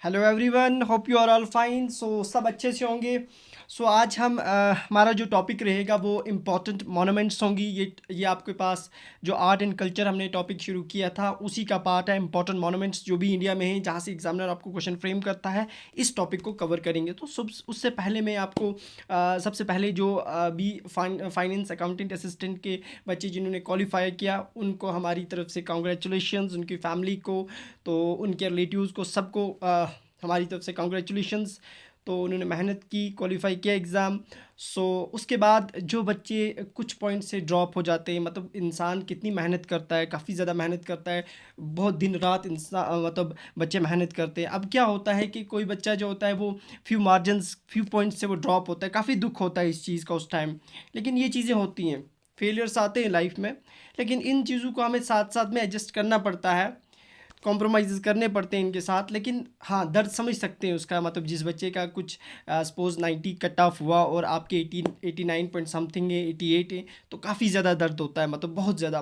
Hello everyone, hope you are all fine. सब अच्छे से होंगे। आज हम हमारा जो टॉपिक रहेगा वो इम्पोर्टेंट मोनूमेंट्स होंगी। ये आपके पास जो आर्ट एंड कल्चर हमने टॉपिक शुरू किया था उसी का पार्ट है। इम्पोर्टेंट मोनूमेंट्स जो भी इंडिया में हैं, जहाँ से एग्जामिनर आपको क्वेश्चन फ्रेम करता है, इस टॉपिक को कवर करेंगे। तो उससे पहले मैं आपको सबसे पहले जो बी फाइनेंस अकाउंटेंट असिस्टेंट के बच्चे जिन्होंने क्वालिफाई किया, उनको हमारी तरफ से कॉन्ग्रेचुलेशंस। उनकी फैमिली को, तो उनके रिलेटिव्स को, सबको हमारी तरफ से कॉन्ग्रेचुलेशंस। तो उन्होंने मेहनत की, क्वालिफाई किया एग्ज़ाम। उसके बाद जो बच्चे कुछ पॉइंट से ड्रॉप हो जाते हैं, मतलब इंसान कितनी मेहनत करता है, काफ़ी ज़्यादा मेहनत करता है, बहुत दिन रात इंसान मतलब बच्चे मेहनत करते हैं। अब क्या होता है कि कोई बच्चा जो होता है वो फ्यू पॉइंट्स से वो ड्रॉप होता है, काफ़ी दुख होता है इस चीज़ का उस टाइम। लेकिन ये चीज़ें होती हैं, फेलियर्स आते हैं लाइफ में, लेकिन इन चीज़ों को हमें साथ साथ में एडजस्ट करना पड़ता है, कॉम्प्रोमाइज़ करने पड़ते हैं इनके साथ। लेकिन हाँ, दर्द समझ सकते हैं उसका, मतलब जिस बच्चे का कुछ सपोज़ 90 कट ऑफ हुआ और आपके 89 पॉइंट समथिंग है, 88 है, तो काफ़ी ज़्यादा दर्द होता है, मतलब बहुत ज़्यादा।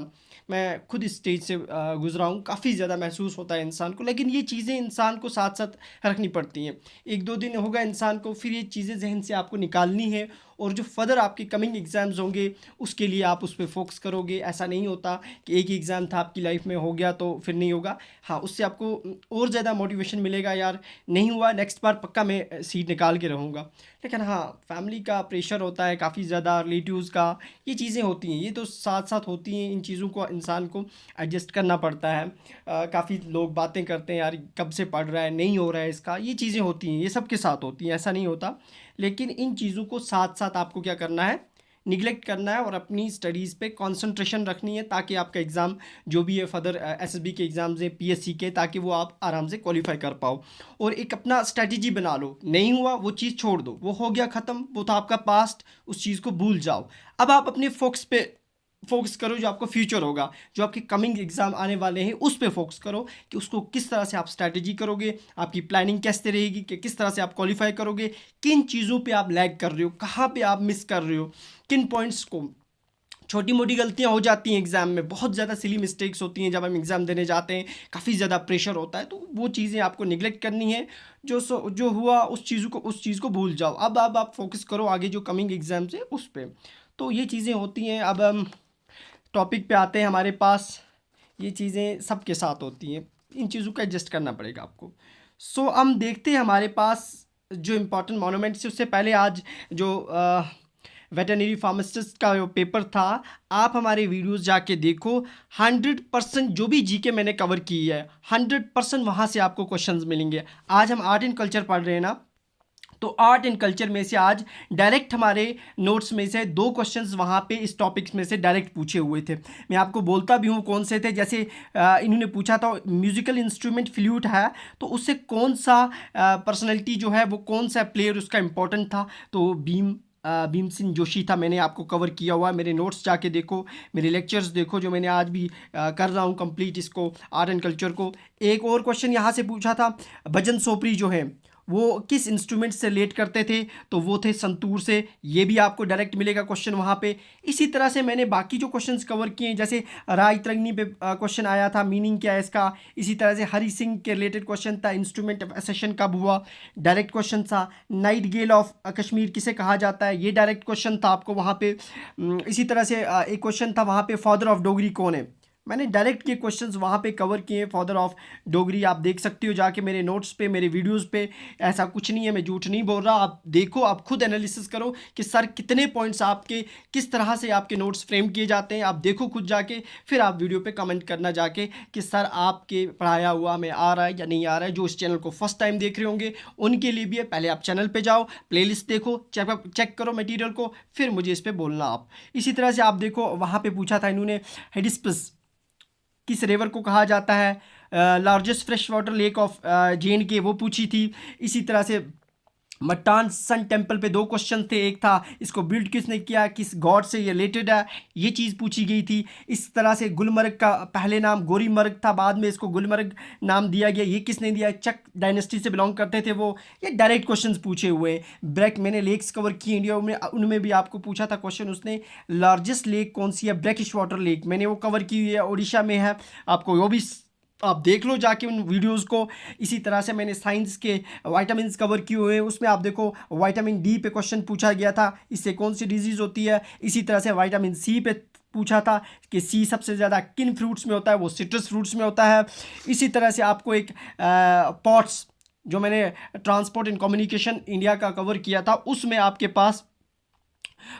मैं खुद इस स्टेज से गुजरा हूँ, काफ़ी ज़्यादा महसूस होता है इंसान को। लेकिन ये चीज़ें इंसान को साथ साथ रखनी पड़ती हैं। एक दो दिन होगा इंसान को, फिर ये चीज़ें जहन से आपको निकालनी है, और जो फर्दर आपके कमिंग एग्ज़ाम्स होंगे उसके लिए आप उस पर फोकस करोगे। ऐसा नहीं होता कि एक ही एग्ज़ाम था आपकी लाइफ में, हो गया तो फिर नहीं होगा। हाँ, उससे आपको और ज़्यादा मोटिवेशन मिलेगा, यार नहीं हुआ, नेक्स्ट बार पक्का मैं सीट निकाल के रहूँगा। लेकिन हाँ, फैमिली का प्रेशर होता है काफ़ी ज़्यादा, रिलेटिव्स का, ये चीज़ें होती हैं, ये तो साथ साथ होती हैं। इन चीज़ों को इंसान को एडजस्ट करना पड़ता है। काफ़ी लोग बातें करते हैं, यार कब से पढ़ रहा है, नहीं हो रहा है इसका, ये चीज़ें होती हैं, ये सबके साथ होती हैं, ऐसा नहीं होता। लेकिन इन चीज़ों को साथ साथ आपको क्या करना है, निगलेक्ट करना है और अपनी स्टडीज़ पे कंसंट्रेशन रखनी है, ताकि आपका एग्ज़ाम जो भी है फर्दर एसएसबी के एग्ज़ाम्स हैं, पीएससी के, ताकि वो आप आराम से क्वालिफाई कर पाओ। और एक अपना स्ट्रेटजी बना लो, नहीं हुआ वो चीज़ छोड़ दो, वो हो गया ख़त्म, वो तो आपका पास्ट, उस चीज़ को भूल जाओ। अब आप अपने फोकस करो, जो आपका फ्यूचर होगा, जो आपके कमिंग एग्ज़ाम आने वाले हैं, उस पे फोकस करो कि उसको किस तरह से आप स्ट्रैटेजी करोगे, आपकी प्लानिंग कैसे रहेगी, कि किस तरह से आप क्वालिफाई करोगे, किन चीज़ों पे आप लैग कर रहे हो, कहाँ पे आप मिस कर रहे हो, किन पॉइंट्स को। छोटी मोटी गलतियाँ हो जाती हैं एग्ज़ाम में, बहुत ज़्यादा सिली मिस्टेक्स होती हैं जब हम एग्ज़ाम देने जाते हैं, काफ़ी ज़्यादा प्रेशर होता है, तो वो चीज़ें आपको निगलेक्ट करनी है। जो हुआ उस चीज़ को भूल जाओ। अब आप फोकस करो आगे जो कमिंग एग्ज़ाम्स है उस पे। तो ये चीज़ें होती हैं। अब हम टॉपिक पे आते हैं हमारे पास। ये चीज़ें सबके साथ होती हैं, इन चीज़ों का एडजस्ट करना पड़ेगा आपको। हम देखते हैं हमारे पास जो इम्पोर्टेंट मोनूमेंट्स है। उससे पहले आज जो वेटरनरी फार्मासिस्ट का जो पेपर था, आप हमारे वीडियोस जाके देखो। 100% जो भी जीके मैंने कवर की है, 100% वहाँ से आपको क्वेश्चंस मिलेंगे। आज हम आर्ट एंड कल्चर पढ़ रहे हैं ना, तो आर्ट एंड कल्चर में से आज डायरेक्ट हमारे नोट्स में से 2 क्वेश्चंस वहाँ पे इस टॉपिक्स में से डायरेक्ट पूछे हुए थे। मैं आपको बोलता भी हूँ कौन से थे। जैसे इन्होंने पूछा था म्यूजिकल इंस्ट्रूमेंट फ्लूट है, तो उससे कौन सा पर्सनैलिटी जो है, वो कौन सा प्लेयर उसका इंपॉर्टेंट था, तो भीम सिंह जोशी था। मैंने आपको कवर किया हुआ है, मेरे नोट्स जाके देखो, मेरे लेक्चर्स देखो, जो मैंने आज भी कर रहा हूँ कंप्लीट इसको, आर्ट एंड कल्चर को। एक और क्वेश्चन यहाँ से पूछा था, भजन सोपरी जो है वो किस इंस्ट्रूमेंट से रिलेट करते थे, तो वो थे संतूर से। ये भी आपको डायरेक्ट मिलेगा क्वेश्चन वहाँ पे। इसी तरह से मैंने बाकी जो क्वेश्चंस कवर किए हैं, जैसे राय तरंगनी पे क्वेश्चन आया था, मीनिंग क्या है इसका। इसी तरह से हरि सिंह के रिलेटेड क्वेश्चन था, इंस्ट्रूमेंट ऑफ एसेशन कब हुआ, डायरेक्ट क्वेश्चन था। नाइट गेल ऑफ कश्मीर किसे कहा जाता है, ये डायरेक्ट क्वेश्चन था आपको वहाँ पे। इसी तरह से एक क्वेश्चन था वहाँ पे, फादर ऑफ डोगरी कौन है। मैंने डायरेक्ट के क्वेश्चंस वहाँ पे कवर किए, फादर ऑफ डोगरी। आप देख सकते हो जाके मेरे नोट्स पे, मेरे वीडियोस पे। ऐसा कुछ नहीं है, मैं झूठ नहीं बोल रहा। आप देखो, आप खुद एनालिसिस करो कि सर कितने पॉइंट्स आपके, किस तरह से आपके नोट्स फ्रेम किए जाते हैं। आप देखो खुद जाके, फिर आप वीडियो पे कमेंट करना जाके कि सर आपके पढ़ाया हुआ हमें आ रहा है या नहीं आ रहा है। जो इस चैनल को फर्स्ट टाइम देख रहे होंगे उनके लिए भी है, पहले आप चैनल पर जाओ, प्ले देखो, चेक करो मटीरियल को, फिर मुझे इस पर बोलना आप। इसी तरह से आप देखो, वहाँ पर पूछा था इन्होंने, हेडिस्पस किस रिवर को कहा जाता है, largest fresh water lake of J&K, वो पूछी थी। इसी तरह से मट्टान सन टेम्पल पे 2 क्वेश्चन थे। एक था इसको बिल्ड किसने किया, किस गॉड से ये रिलेटेड है, ये चीज़ पूछी गई थी। इस तरह से गुलमर्ग का पहले नाम गोरीमर्ग था, बाद में इसको गुलमर्ग नाम दिया गया, ये किसने दिया, चक डायनेस्टी से बिलोंग करते थे वो। ये डायरेक्ट क्वेश्चंस पूछे हुए हैं। ब्रैक, मैंने लेक्स कवर की इंडिया में, उनमें भी आपको पूछा था क्वेश्चन उसने, लार्जेस्ट लेक कौन सी है, ब्रैकिश वाटर लेक, मैंने वो कवर की हुई है, उड़ीसा में है। आपको वो भी आप देख लो जाके उन वीडियोस को। इसी तरह से मैंने साइंस के विटामिन्स कवर किए हुए हैं, उसमें आप देखो विटामिन डी पे क्वेश्चन पूछा गया था, इससे कौन सी डिजीज़ होती है। इसी तरह से विटामिन सी पे पूछा था कि सी सबसे ज़्यादा किन फ्रूट्स में होता है, वो सिट्रस फ्रूट्स में होता है। इसी तरह से आपको एक पॉट्स, जो मैंने ट्रांसपोर्ट एंड कम्युनिकेशन इंडिया का कवर किया था, उसमें आपके पास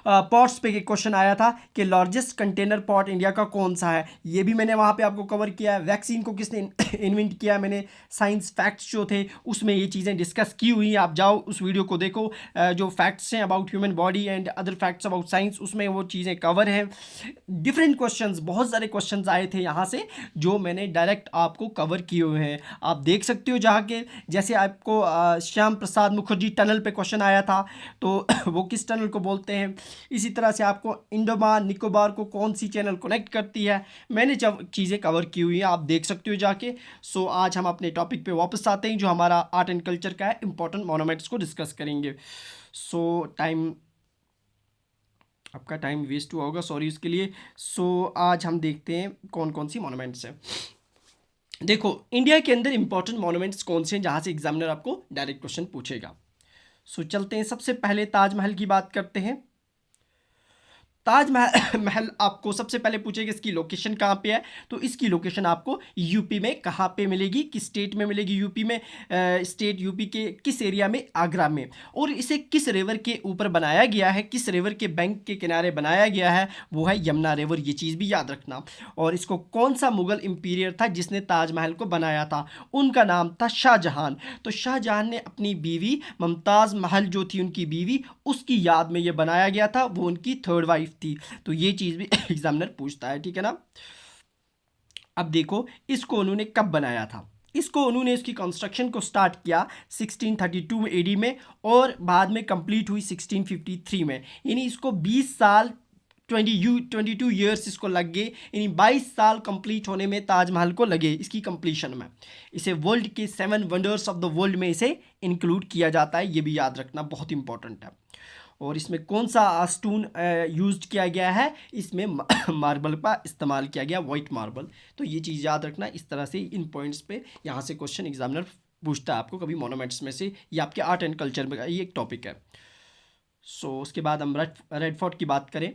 पॉट्स पे एक क्वेश्चन आया था कि लार्जेस्ट कंटेनर पॉट इंडिया का कौन सा है, ये भी मैंने वहाँ पे आपको कवर किया है। वैक्सीन को किसने इन्वेंट किया, मैंने साइंस फैक्ट्स जो थे उसमें ये चीज़ें डिस्कस की हुई हैं। आप जाओ उस वीडियो को देखो, जो फैक्ट्स हैं about human body and other facts about science, उसमें वो चीज़ें कवर हैं। डिफरेंट क्वेश्चंस, बहुत सारे क्वेश्चंस आए थे यहाँ से जो मैंने डायरेक्ट आपको कवर किए हुए हैं। आप देख सकते हो जहाँ के, जैसे आपको श्याम प्रसाद मुखर्जी टनल पे क्वेश्चन आया था, तो वो किस टनल को बोलते हैं। इसी तरह से आपको अंडमान निकोबार को कौन सी चैनल कनेक्ट करती है, मैंने जब चीज़ें कवर की हुई हैं, आप देख सकते हो जाके। सो आज हम अपने टॉपिक पे वापस आते हैं जो हमारा आर्ट एंड कल्चर का है, इंपॉर्टेंट मोनूमेंट्स को डिस्कस करेंगे। सो आपका टाइम वेस्ट हुआ होगा, सॉरी उसके लिए। सो आज हम देखते हैं कौन कौन सी मोनूमेंट्स हैं। देखो इंडिया के अंदर इंपॉर्टेंट मोनूमेंट्स कौन से हैं जहाँ से एग्जामिनर आपको डायरेक्ट क्वेश्चन पूछेगा। सो चलते हैं, सबसे पहले ताजमहल की बात करते हैं। ताजमहल महल आपको सबसे पहले पूछेगा इसकी लोकेशन कहाँ पे है, तो इसकी लोकेशन आपको यूपी में कहाँ पे मिलेगी, किस स्टेट में मिलेगी, यूपी में, स्टेट यूपी के किस एरिया में, आगरा में। और इसे किस रिवर के ऊपर बनाया गया है, किस रिवर के बैंक के किनारे बनाया गया है, वो है यमुना रिवर, ये चीज़ भी याद रखना। और इसको कौन सा मुगल इंपीरियर था जिसने ताजमहल को बनाया था, उनका नाम था शाहजहां। तो शाहजहां ने अपनी बीवी मुमताज़ महल जो थी उनकी बीवी, उसकी याद में ये बनाया गया था, वो उनकी थर्ड वाइफ थी। तो ये चीज़ भी एग्जामिनर पूछता है, ठीक है ना। अब देखो इसको उन्होंने कब बनाया था, इसको उन्होंने इसकी कंस्ट्रक्शन को स्टार्ट किया 1632 एडी में और बाद में कंप्लीट हुई 1653 में। यानी इसको 20 साल 22 ईयर्स इसको लग गए, यानी 22 साल कंप्लीट होने में ताजमहल को लगे इसकी कंप्लीशन में। इसे वर्ल्ड के 7 वंडर्स ऑफ द वर्ल्ड में इसे इंक्लूड किया जाता है, ये भी याद रखना बहुत इंपॉर्टेंट है। और इसमें कौन सा स्टोन यूज्ड किया गया है, इसमें मार्बल का इस्तेमाल किया गया, वाइट मार्बल। तो ये चीज़ याद रखना। इस तरह से इन पॉइंट्स पे यहाँ से क्वेश्चन एग्जामिनर पूछता है आपको कभी मोनूमेंट्स में से, ये आपके आर्ट एंड कल्चर में ये एक टॉपिक है। सो उसके बाद हम रेड फोर्ट की बात करें।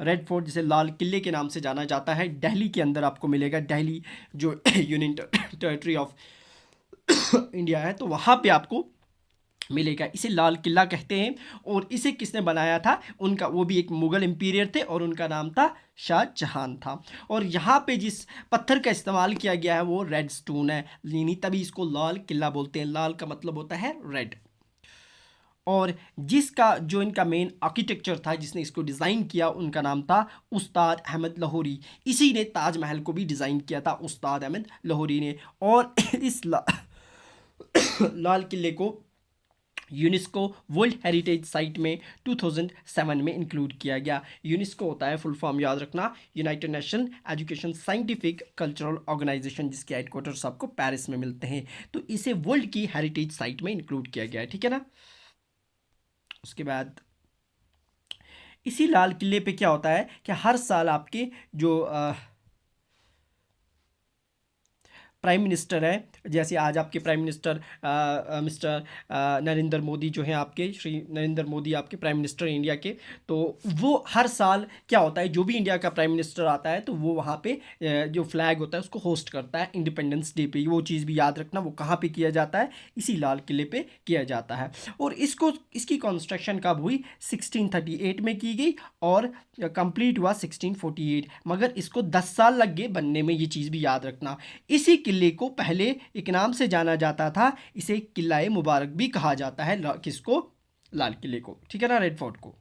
रेड फोर्ट जिसे लाल किले के नाम से जाना जाता है, दिल्ली के अंदर आपको मिलेगा। दिल्ली जो यूनियन टेरिटरी ऑफ इंडिया है, तो वहाँ पे आपको मिलेगा। इसे लाल किला कहते हैं। और इसे किसने बनाया था, उनका वो भी एक मुगल इंपीरियर थे और उनका नाम था शाहजहां था। और यहाँ पे जिस पत्थर का इस्तेमाल किया गया है वो रेड स्टोन है, यानी तभी इसको लाल किला बोलते हैं। लाल का मतलब होता है रेड। और जिसका जो इनका मेन आर्किटेक्चर था, जिसने इसको डिज़ाइन किया, उनका नाम था उस्ताद अहमद लाहौरी। इसी ने ताजमहल को भी डिज़ाइन किया था, उस्ताद अहमद लाहौरी ने। और इस लाल किले को यूनेस्को वर्ल्ड हेरिटेज साइट में 2007 में इंक्लूड किया गया। यूनेस्को होता है, फुल फॉर्म याद रखना, United Nation Education Scientific Cultural Organization, जिसके हेडक्वार्टर्स आपको पेरिस में मिलते हैं। तो इसे वर्ल्ड की हेरिटेज साइट में इंक्लूड किया गया है, ठीक है ना। उसके बाद इसी लाल किले पे क्या होता है कि हर साल आपके जो प्राइम मिनिस्टर है, जैसे आज आपके prime minister mister Narendra Modi जो हैं, आपके श्री नरेंद्र मोदी आपके प्राइम मिनिस्टर इंडिया के, तो वो हर साल क्या होता है, जो भी इंडिया का प्राइम मिनिस्टर आता है तो वो वहाँ पे जो फ्लैग होता है उसको होस्ट करता है इंडिपेंडेंस डे पे। वो चीज़ भी याद रखना, वो कहाँ पे किया जाता है, इसी लाल किले पे किया जाता है। और इसकी कंस्ट्रक्शन कब हुई, 1638 में की गई और कंप्लीट हुआ 1648, मगर इसको 10 साल लग गए बनने में, ये चीज़ भी याद रखना। इसी किले को पहले एक नाम से जाना जाता था, इसे किला मुबारक भी कहा जाता है, किसको, लाल किले को, ठीक है ना, रेड फोर्ट को।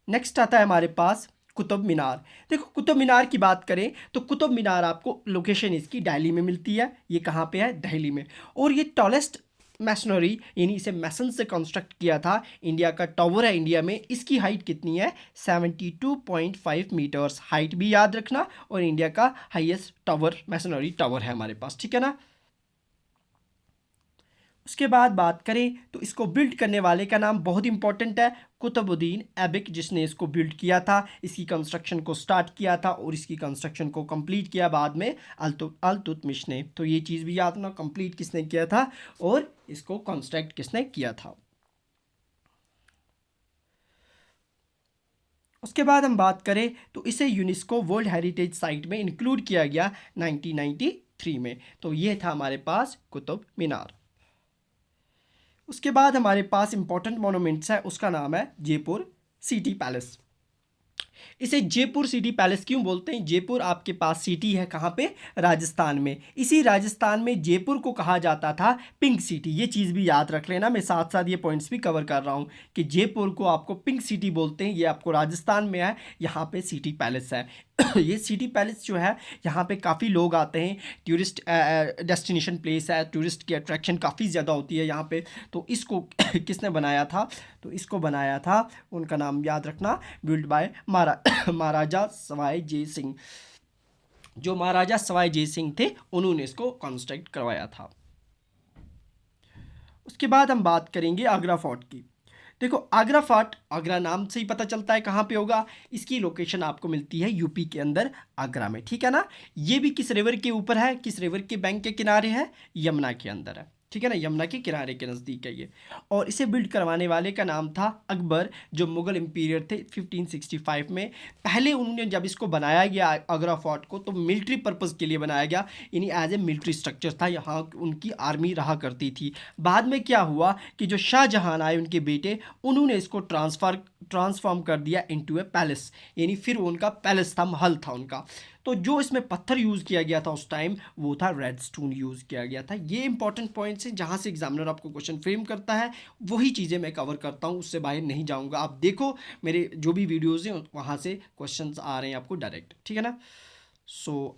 नेक्स्ट आता है हमारे पास कुतुब मीनार। देखो कुतुब मीनार की बात करें तो कुतुब मीनार आपको लोकेशन इसकी दिल्ली में मिलती है। ये कहाँ पे है, दिल्ली में। और ये टॉलेस्ट मैसनरी, यानी इसे मैसन से कंस्ट्रक्ट किया था, इंडिया का टावर है इंडिया में। इसकी हाइट कितनी है, 72.5 मीटर्स, हाइट भी याद रखना। और इंडिया का हाईएस्ट टावर मैसनरी टावर है हमारे पास, ठीक है ना। उसके बाद बात करें तो इसको बिल्ड करने वाले का नाम बहुत इंपॉर्टेंट है, कुतुबुद्दीन ऐबिक, जिसने इसको बिल्ड किया था, इसकी कंस्ट्रक्शन को स्टार्ट किया था और इसकी कंस्ट्रक्शन को कंप्लीट किया बाद में अल्तुतमिश ने। तो ये चीज़ भी याद रखना, कंप्लीट किसने किया था और इसको कंस्ट्रक्ट किसने किया था। उसके बाद हम बात करें तो इसे यूनेस्को वर्ल्ड हेरिटेज साइट में इंक्लूड किया गया 1993 में। तो ये था हमारे पास कुतुब मीनार। उसके बाद हमारे पास इंपॉर्टेंट मोनूमेंट्स है, उसका नाम है जयपुर सिटी पैलेस। इसे जयपुर सिटी पैलेस क्यों बोलते हैं? जयपुर आपके पास सिटी है कहाँ पे? राजस्थान में। इसी राजस्थान में जयपुर को कहा जाता था पिंक सिटी। ये चीज़ भी याद रख लेना, मैं साथ साथ ये पॉइंट्स भी कवर कर रहा हूँ कि जयपुर को आपको पिंक सिटी बोलते हैं। ये आपको राजस्थान में है, यहाँ पे सिटी पैलेस है। ये सिटी पैलेस जो है यहाँ पे काफ़ी लोग आते हैं, टूरिस्ट डेस्टिनेशन प्लेस है, टूरिस्ट की अट्रैक्शन काफ़ी ज़्यादा होती है यहाँ पे। तो इसको किसने बनाया था? तो इसको बनाया था, उनका नाम याद रखना, बिल्ड बाय महाराजा सवाई जय सिंह। जो महाराजा सवाई जय सिंह थे उन्होंने इसको कंस्ट्रक्ट करवाया था। उसके बाद हम बात करेंगे आगरा फोर्ट की। देखो आगरा फोर्ट, आगरा नाम से ही पता चलता है कहाँ पे होगा। इसकी लोकेशन आपको मिलती है यूपी के अंदर, आगरा में, ठीक है ना। ये भी किस रिवर के ऊपर है? किस रिवर के बैंक के किनारे है? यमुना के अंदर है, ठीक है ना, यमुना के किनारे के नज़दीक है ये। और इसे बिल्ड करवाने वाले का नाम था अकबर, जो मुगल एम्पीरियर थे 1565 में। पहले उन्होंने जब इसको बनाया गया आगरा फोर्ट को, तो मिलिट्री पर्पज़ के लिए बनाया गया, यानी एज ए मिलिट्री स्ट्रक्चर था, यहाँ उनकी आर्मी रहा करती थी। बाद में क्या हुआ कि जो शाहजहां आए उनके बेटे, उन्होंने इसको ट्रांसफॉर्म कर दिया इनटू ए पैलेस, यानी फिर उनका पैलेस था, महल था उनका। तो जो इसमें पत्थर यूज़ किया गया था उस टाइम, वो था रेड स्टोन यूज़ किया गया था। ये इंपॉर्टेंट पॉइंट्स हैं जहाँ से एग्जामिनर आपको क्वेश्चन फ्रेम करता है, वही चीज़ें मैं कवर करता हूँ, उससे बाहर नहीं जाऊँगा। आप देखो मेरे जो भी वीडियोज़ हैं वहाँ से क्वेश्चन आ रहे हैं आपको डायरेक्ट, ठीक है ना।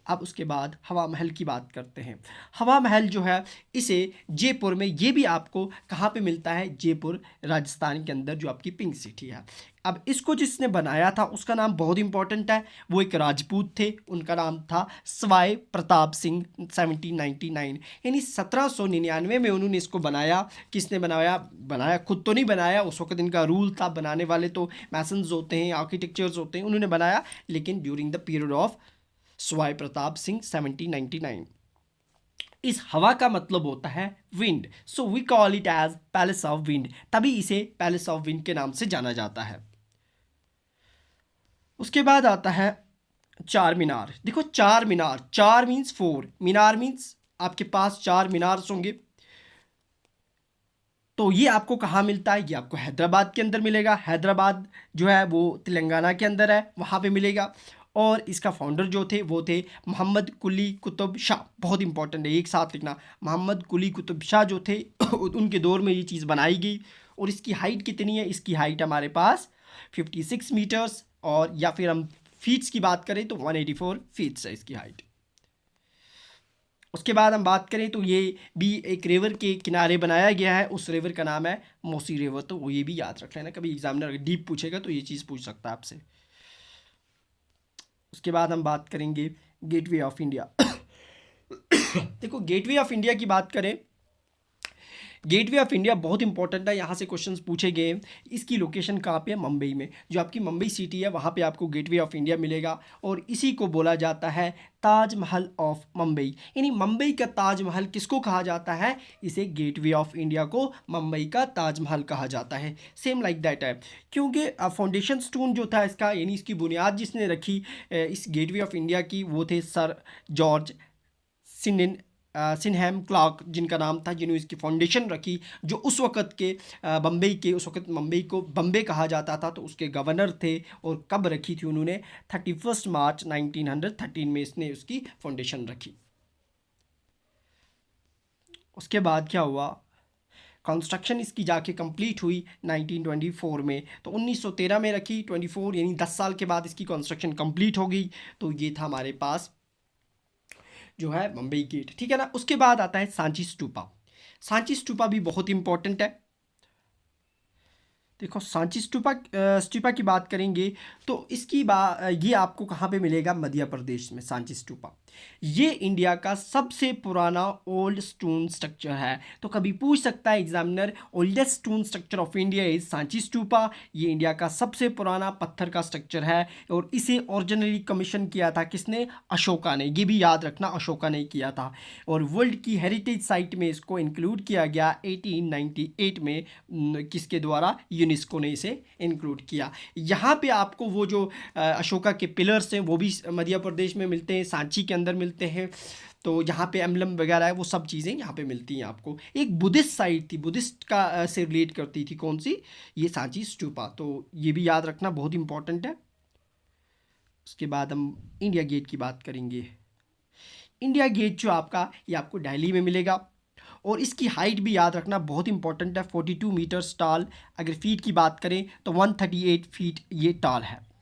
अब उसके बाद हवा महल की बात करते हैं। हवा महल जो है, इसे जयपुर में, ये भी आपको कहाँ पे मिलता है? जयपुर राजस्थान के अंदर, जो आपकी पिंक सिटी है। अब इसको जिसने बनाया था उसका नाम बहुत इंपॉर्टेंट है, वो एक राजपूत थे, उनका नाम था सवाई प्रताप सिंह। 1799 यानी 1799 में उन्होंने इसको बनाया। किसने बनाया? बनाया खुद तो नहीं बनाया, उस वक्त इनका रूल था, बनाने वाले तो मैसन्स होते हैं, आर्किटेक्चर्स होते हैं, उन्होंने बनाया, लेकिन during the period of Sawai Pratap Singh 1799। इस हवा का मतलब होता है wind, so we call it as palace of wind, तभी इसे पैलेस ऑफ विंड के नाम से जाना जाता है। उसके बाद आता है चार मीनार। देखो चार मीनार, चार मीन्स फोर, मीनार मीन्स आपके पास चार मीनार होंगे। तो ये आपको कहाँ मिलता है? ये आपको हैदराबाद के अंदर मिलेगा। हैदराबाद जो है वो तेलंगाना के अंदर है, वहाँ पे मिलेगा। और इसका फाउंडर जो थे वो थे मोहम्मद कुली कुतुब शाह। बहुत इंपॉर्टेंट है, एक साथ लिखना, मोहम्मद कुली कुतुब शाह जो थे उनके दौर में ये चीज़ बनाई गई। और इसकी हाइट कितनी है? इसकी हाइट हमारे पास 56 मीटर्स, और या फिर हम फीट्स की बात करें तो 184 फीट्स है इसकी हाइट। उसके बाद हम बात करें तो ये भी एक रिवर के किनारे बनाया गया है, उस रिवर का नाम है मोसी रिवर। तो वो ये भी याद रख लेना, कभी एग्जामिनर डीप पूछेगा तो ये चीज़ पूछ सकता है आपसे। उसके बाद हम बात करेंगे गेटवे ऑफ इंडिया। देखो गेटवे ऑफ इंडिया की बात करें, गेटवे ऑफ इंडिया बहुत इंपॉर्टेंट है, यहाँ से क्वेश्चंस पूछे गए हैं। इसकी लोकेशन कहाँ पे है? मुंबई में। जो आपकी मुंबई सिटी है वहाँ पे आपको गेटवे ऑफ इंडिया मिलेगा, और इसी को बोला जाता है ताजमहल ऑफ मुंबई। यानी मुंबई का ताजमहल किसको कहा जाता है? इसे गेटवे ऑफ इंडिया को मुंबई का ताजमहल कहा जाता है। सेम लाइक दैट है, क्योंकि फाउंडेशन स्टोन जो था इसका, यानी इसकी बुनियाद जिसने रखी इस गेटवे ऑफ इंडिया की, वो थे सर जॉर्ज सिनहैम क्लार्क, जिनका नाम था, जिन्होंने इसकी फाउंडेशन रखी। जो उस वक़्त के बम्बई के, उस वक़्त मुंबई को बम्बे कहा जाता था, तो उसके गवर्नर थे। और कब रखी थी उन्होंने? 31 मार्च 1913 में इसने उसकी फाउंडेशन रखी। उसके बाद क्या हुआ? कंस्ट्रक्शन इसकी जाके कंप्लीट हुई 1924 में। तो 1913 में रखी, 24 यानी 10 साल के बाद इसकी कंस्ट्रक्शन कंप्लीट हो गई। तो ये था हमारे पास जो है मुंबई गेट, ठीक है ना। उसके बाद आता है सांची स्तूपा। सांची स्तूपा भी बहुत इंपॉर्टेंट है। देखो सांची स्तूपा की बात करेंगे तो इसकी ये आपको कहाँ पे मिलेगा? मध्य प्रदेश में सांची स्तूपा। ये इंडिया का सबसे पुराना ओल्ड स्टोन स्ट्रक्चर है। तो कभी पूछ सकता है examiner, oldest stone structure of India is Sanchi stupa. ये इंडिया का सबसे पुराना पत्थर का स्ट्रक्चर है और इसे ओरिजिनली कमीशन किया था किसने? अशोका ने। ये भी याद रखना, अशोका ने किया था। और वर्ल्ड की हेरिटेज साइट में इसको इंक्लूड किया गया 1898 में। किसके द्वारा? यूनेस्को ने इसे इंक्लूड किया। यहाँ पे आपको वो जो अशोका के पिलर्स हैं वो भी मध्य प्रदेश में मिलते हैं, सांची के अंदर मिलते हैं। तो यहाँ पे एम्बलम वगैरह है, वो सब चीज़ें यहाँ पे मिलती हैं आपको। एक बुद्धिस्ट साइट थी, बुद्धिस्ट का से रिलेट करती थी, कौन सी? ये सांची स्तूपा। तो ये भी याद रखना, बहुत इंपॉर्टेंट है। उसके बाद हम इंडिया गेट की बात करेंगे। इंडिया गेट जो आपका, ये आपको दिल्ली में मिलेगा और इसकी हाइट भी याद रखना बहुत इंपॉर्टेंट है, 42 मीटर्स टाल। अगर फीट की बात करें तो 138 फीट ये टाल है।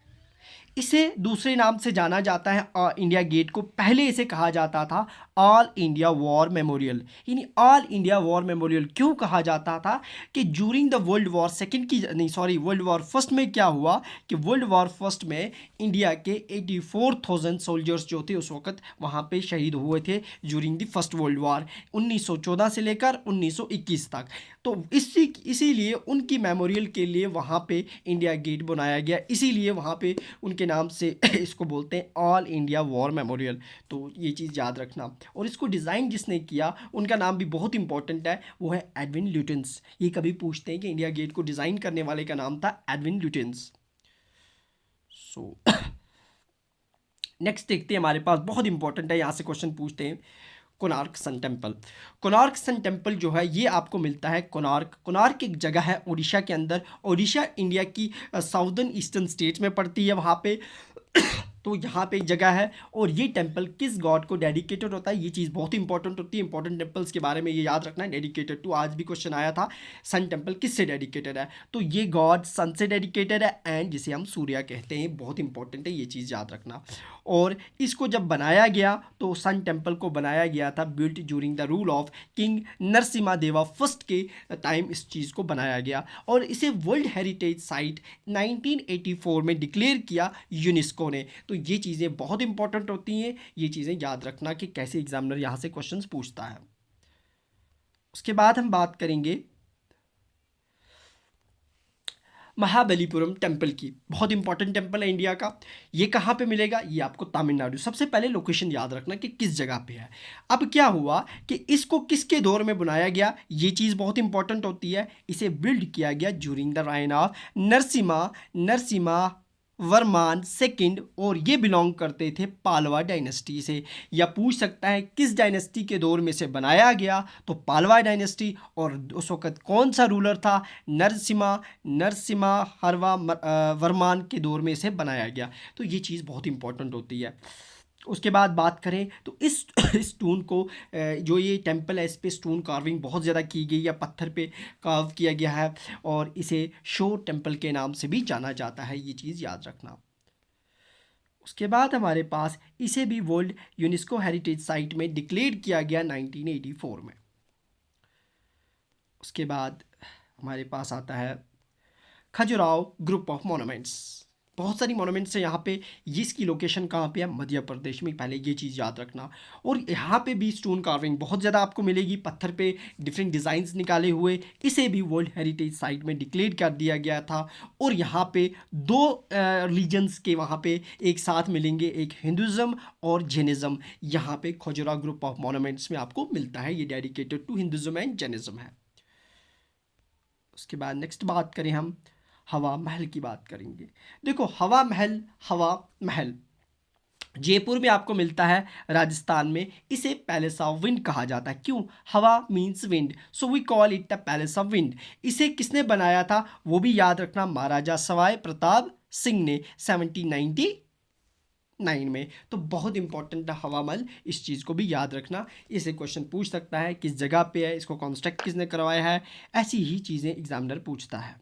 इसे दूसरे नाम से जाना जाता है इंडिया गेट को। पहले इसे कहा जाता था ऑल इंडिया वॉर मेमोरियल। यानी ऑल इंडिया वॉर मेमोरियल क्यों कहा जाता था? कि during the world war second की, नहीं सॉरी, वर्ल्ड वॉर फर्स्ट में क्या हुआ कि वर्ल्ड वॉर फर्स्ट में इंडिया के 84,000 सोल्जर्स जो थे उस वक्त वहाँ पे शहीद हुए थे during the first world war, 1914 से लेकर 1921 तक। तो इसीलिए उनकी मेमोरियल के लिए वहाँ पे इंडिया गेट बनाया गया। इसीलिए वहाँ पे उनके नाम से इसको बोलते हैं ऑल इंडिया वॉर मेमोरियल। तो ये चीज़ याद रखना। और इसको डिज़ाइन जिसने किया उनका नाम भी बहुत इंपॉर्टेंट है, वो है एडविन ल्यूटेंस। ये कभी पूछते हैं कि इंडिया गेट को डिज़ाइन करने वाले का नाम था एडविन ल्यूटेंस। सो नेक्स्ट देखते हैं, हमारे पास बहुत इंपॉर्टेंट है, यहाँ से क्वेश्चन पूछते हैं। Konark sun temple. Konark sun temple जो है ये आपको मिलता है कोणार्क। कोणार्क एक जगह है उड़ीसा के अंदर। उड़ीसा इंडिया की साउदर्न ईस्टर्न स्टेट्स में पड़ती है वहाँ पे। तो यहाँ पे एक जगह है और ये टेम्पल किस गॉड को डेडिकेटेड होता है? ये चीज़ बहुत इंपॉर्टेंट होती है। इंपॉर्टेंट टेम्पल्स के बारे में ये याद रखना है, डेडिकेटेड टू। आज भी क्वेश्चन आया था, सन टेम्पल किससे डेडिकेटेड है? तो ये गॉड सन से डेडिकेटेड है एंड जिसे हम सूर्य कहते हैं। बहुत इंपॉर्टेंट है, ये चीज़ याद रखना। और इसको जब बनाया गया तो सन टेम्पल को बनाया गया था built during the rule of king Narasimha देवा फर्स्ट के टाइम इस चीज़ को बनाया गया और इसे वर्ल्ड हेरिटेज साइट 1984 में डिक्लेयर किया यूनेस्को ने। तो ये चीज़ें बहुत इंपॉर्टेंट होती हैं, ये चीज़ें याद रखना कि कैसे एग्जामिनर यहाँ से क्वेश्चंस पूछता है। उसके बाद हम बात करेंगे महाबलीपुरम टेम्पल की। बहुत इंपॉर्टेंट टेम्पल है इंडिया का। ये कहाँ पे मिलेगा? ये आपको तमिलनाडु। सबसे पहले लोकेशन याद रखना कि किस जगह पे है। अब क्या हुआ कि इसको किसके दौर में बनाया गया, ये चीज़ बहुत इंपॉर्टेंट होती है। इसे बिल्ड किया गया during the reign of Narasimha Varman second और ये बिलोंग करते थे पालवा डायनेस्टी से। या पूछ सकता है किस डायनेस्टी के दौर में से बनाया गया? तो पालवा डायनेस्टी। और उस वक्त कौन सा रूलर था? नरसिम्हा वर्मान के दौर में इसे बनाया गया। तो ये चीज़ बहुत इंपॉर्टेंट होती है। उसके बाद बात करें तो इस स्टोन को जो ये टेम्पल है इस पे स्टोन कार्विंग बहुत ज़्यादा की गई या पत्थर पे कार्व किया गया है और इसे शोर टेम्पल के नाम से भी जाना जाता है। ये चीज़ याद रखना। उसके बाद हमारे पास इसे भी वर्ल्ड यूनेस्को हेरिटेज साइट में डिक्लेयर किया गया 1984 में। उसके बाद हमारे पास आता है खजुराहो ग्रुप ऑफ मोनूमेंट्स। बहुत सारी मोनूमेंट्स हैं यहाँ पे। इसकी लोकेशन कहाँ पे है? मध्य प्रदेश में। पहले ये चीज़ याद रखना। और यहाँ पे भी स्टोन कार्विंग बहुत ज़्यादा आपको मिलेगी, पत्थर पे डिफरेंट डिज़ाइंस निकाले हुए। इसे भी वर्ल्ड हेरिटेज साइट में डिक्लेयर कर दिया गया था। और यहाँ पे दो रिलीजन्स के वहाँ पे एक साथ मिलेंगे, एक हिंदुज़म और जैनिज़्म। यहाँ पे खजुराहो ग्रुप ऑफ मोनूमेंट्स में आपको मिलता है। ये dedicated to Hinduism and Jainism है। उसके बाद नेक्स्ट बात करें, हम हवा महल की बात करेंगे। देखो हवा महल जयपुर में आपको मिलता है, राजस्थान में। इसे पैलेस ऑफ विंड कहा जाता है। क्यों? हवा means wind, so we call it the palace of wind. इसे किसने बनाया था वो भी याद रखना, महाराजा सवाई प्रताप सिंह ने 1799 में। तो बहुत इंपॉर्टेंट है हवा महल, इस चीज़ को भी याद रखना। इसे क्वेश्चन पूछ सकता है किस जगह पे है, इसको कंस्ट्रक्ट किसने करवाया है, ऐसी ही चीज़ें एग्जामिनर पूछता है।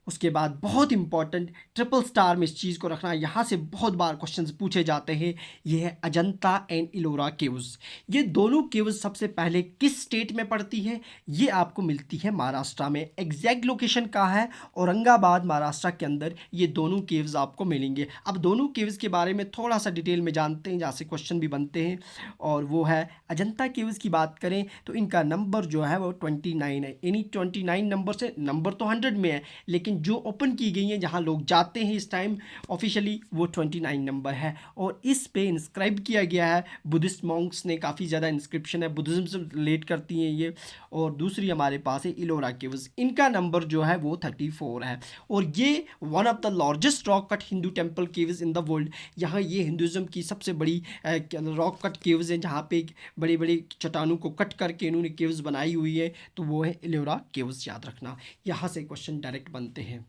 उसके बाद बहुत इंपॉर्टेंट ट्रिपल स्टार में इस चीज़ को रखना, यहाँ से बहुत बार क्वेश्चंस पूछे जाते हैं। ये है अजंता एंड इलोरा केव्स। ये दोनों केव्स सबसे पहले किस स्टेट में पड़ती है? ये आपको मिलती है महाराष्ट्र में। एग्जैक्ट लोकेशन कहाँ है? औरंगाबाद महाराष्ट्र के अंदर ये दोनों केव्स आपको मिलेंगे। अब दोनों केव्स के बारे में थोड़ा सा डिटेल में जानते हैं, जहाँ से क्वेश्चन भी बनते हैं, और वो है अजंता केव्स की बात करें तो इनका नंबर जो है वो 29 है। यानी 29 नंबर से, नंबर तो 100 में है लेकिन जो ओपन की गई हैं जहाँ लोग जाते हैं इस टाइम ऑफिशियली, वो 29 नंबर है। और इस पे इंस्क्राइब किया गया है बुद्धिस्ट मॉन्क्स ने, काफ़ी ज़्यादा इंस्क्रिप्शन है, बुद्धिज़्म से रिलेट करती हैं ये। और दूसरी हमारे पास है इलोरा केव्स, इनका नंबर जो है वो 34 है। और ये one of the largest rock cut Hindu temple caves in the world. यहाँ ये हिंदुज़म की सबसे बड़ी रॉक कट केव्स हैं, जहाँ पे बड़े बड़े चट्टानों को कट करके इन्होंने केव्स बनाई हुई है, तो वो है इलोरा केव्स, याद रखना। यहाँ से क्वेश्चन डायरेक्ट बनते हैं।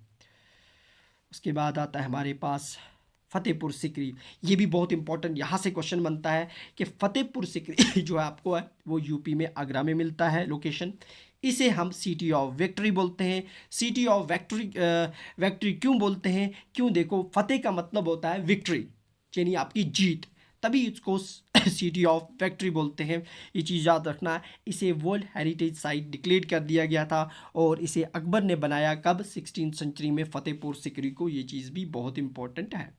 उसके बाद आता है हमारे पास फतेहपुर सिकरी। ये भी बहुत इंपॉर्टेंट, यहाँ से क्वेश्चन बनता है कि फतेहपुर सिकरी जो है आपको है वो यूपी में आगरा में मिलता है लोकेशन। इसे हम सिटी ऑफ विक्ट्री बोलते हैं। सिटी ऑफ विक्ट्री, विक्ट्री क्यों बोलते हैं? क्यों, देखो फतेह का मतलब होता है विक्ट्री, यानी आपकी जीत, तभी इसको सिटी ऑफ विक्ट्री बोलते हैं। ये चीज़ याद रखना है। इसे वर्ल्ड हेरिटेज साइट डिक्लेयर कर दिया गया था, और इसे अकबर ने बनाया कब? 16वीं सेंचुरी में, फतेहपुर सिकरी को। ये चीज़ भी बहुत इंपॉर्टेंट है।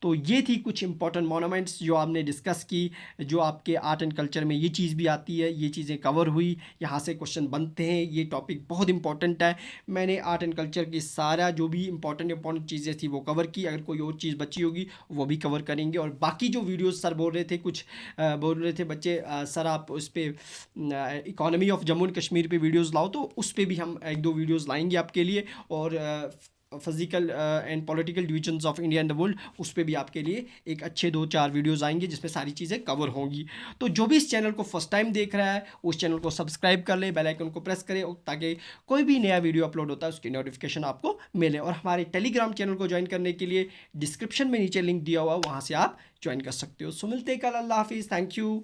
तो ये थी कुछ इंपॉर्टेंट मोनूमेंट्स जो आपने डिस्कस की, जो आपके आर्ट एंड कल्चर में ये चीज़ भी आती है, ये चीज़ें कवर हुई, यहाँ से क्वेश्चन बनते हैं। ये टॉपिक बहुत इंपॉर्टेंट है। मैंने आर्ट एंड कल्चर की सारा जो भी इंपॉर्टेंट चीज़ें थी वो कवर की। अगर कोई और चीज़ बची होगी वो भी कवर करेंगे। और बाकी जो वीडियोज़ सर बोल रहे थे, कुछ बोल रहे थे बच्चे, सर आप उस पर economy of Jammu and Kashmir पे वीडियोज़ लाओ, तो उस पर भी हम एक दो वीडियोज़ लाएंगे आपके लिए। और physical and political divisions of India and the world, उस पर भी आपके लिए एक अच्छे 2-4 वीडियोज़ आएंगे जिसमें सारी चीज़ें कवर होंगी। तो जो भी इस चैनल को फर्स्ट टाइम देख रहा है, उस चैनल को सब्सक्राइब कर ले, बेल आइकन को प्रेस करें, ताकि कोई भी नया वीडियो अपलोड होता है उसकी नोटिफिकेशन आपको मिले। और हमारे टेलीग्राम चैनल को ज्वाइन करने के लिए डिस्क्रिप्शन में नीचे लिंक दिया हुआ, वहाँ से आप ज्वाइन कर सकते हो। सो मिलते हैं कल। अल्लाह हाफिज़, थैंक यू।